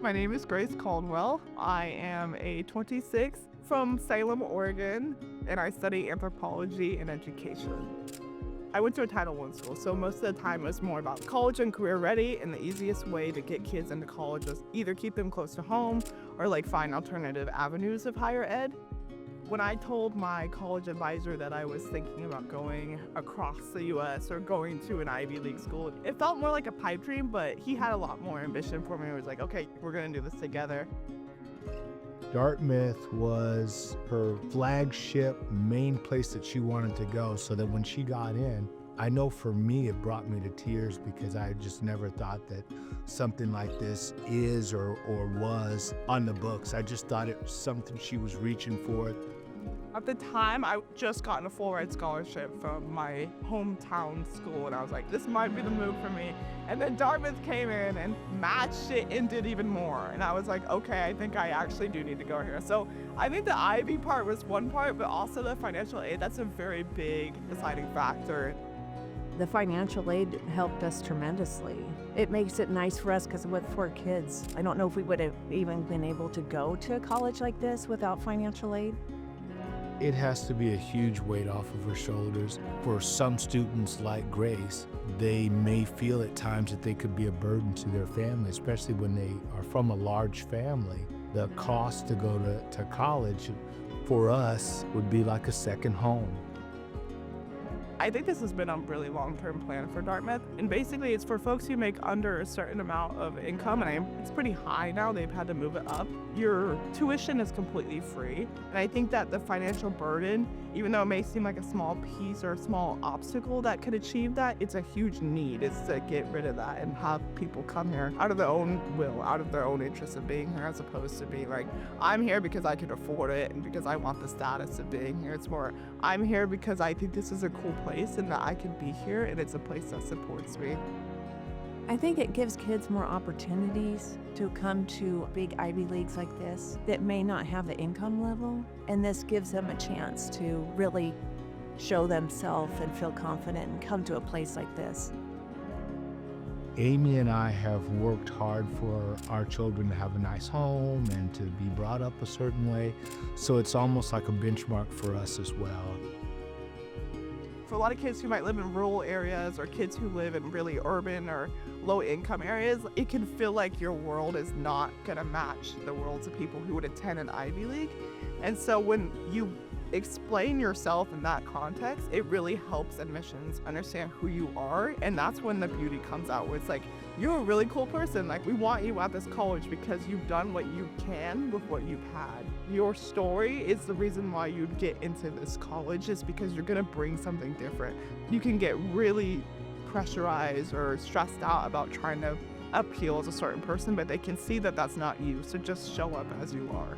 My name is Grace Caldwell. I am a 26 from Salem, Oregon, and I study anthropology and education. I went to a Title I school, so most of the time it was more about college and career ready, and the easiest way to get kids into college was either keep them close to home or find alternative avenues of higher ed. When I told my college advisor that I was thinking about going across the U.S. or going to an Ivy League school, it felt more like a pipe dream, but he had a lot more ambition for me. It was like, okay, we're gonna do this together. Dartmouth was her flagship main place that she wanted to go, so that when she got in, I know for me it brought me to tears because I just never thought that something like this is or was on the books. I just thought it was something she was reaching for. At the time, I just gotten a full ride scholarship from my hometown school, and I was like, this might be the move for me. And then Dartmouth came in and matched it and did even more. And I was like, okay, I think I actually do need to go here. So I think the Ivy part was one part, but also the financial aid, that's a very big deciding factor. The financial aid helped us tremendously. It makes it nice for us because with 4 kids, I don't know if we would have even been able to go to a college like this without financial aid. It has to be a huge weight off of her shoulders. For some students like Grace, they may feel at times that they could be a burden to their family, especially when they are from a large family. The cost to go to college for us would be like a second home. I think this has been a really long-term plan for Dartmouth, and basically it's for folks who make under a certain amount of income, and it's pretty high now. They've had to move it up. Your tuition is completely free, and I think that the financial burden, even though it may seem like a small piece or a small obstacle that could achieve that, it's a huge need. It's to get rid of that and have people come here out of their own will, out of their own interest of being here, as opposed to being like, I'm here because I can afford it and because I want the status of being here. It's more, I'm here because I think this is a cool place and that I can be here and it's a place that supports me. I think it gives kids more opportunities to come to big Ivy Leagues like this that may not have the income level, and this gives them a chance to really show themselves and feel confident and come to a place like this. Amy and I have worked hard for our children to have a nice home and to be brought up a certain way, so it's almost like a benchmark for us as well. For a lot of kids who might live in rural areas or kids who live in really urban or low income areas, it can feel like your world is not gonna match the worlds of people who would attend an Ivy League. And so when you explain yourself in that context, it really helps admissions understand who you are. And that's when the beauty comes out, where it's like, you're a really cool person. Like, we want you at this college because you've done what you can with what you've had. Your story is the reason why you'd get into this college, is because you're gonna bring something different. You can get really pressurized or stressed out about trying to appeal as a certain person, but they can see that that's not you. So just show up as you are.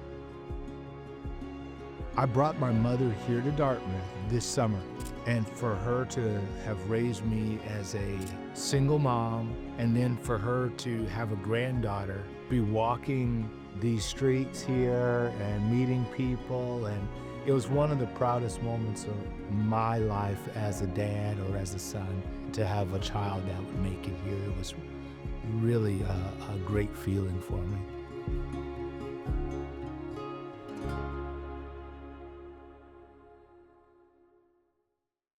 I brought my mother here to Dartmouth this summer, and for her to have raised me as a single mom, and then for her to have a granddaughter, be walking these streets here and meeting people, and it was one of the proudest moments of my life as a dad or as a son, to have a child that would make it here. It was really a great feeling for me.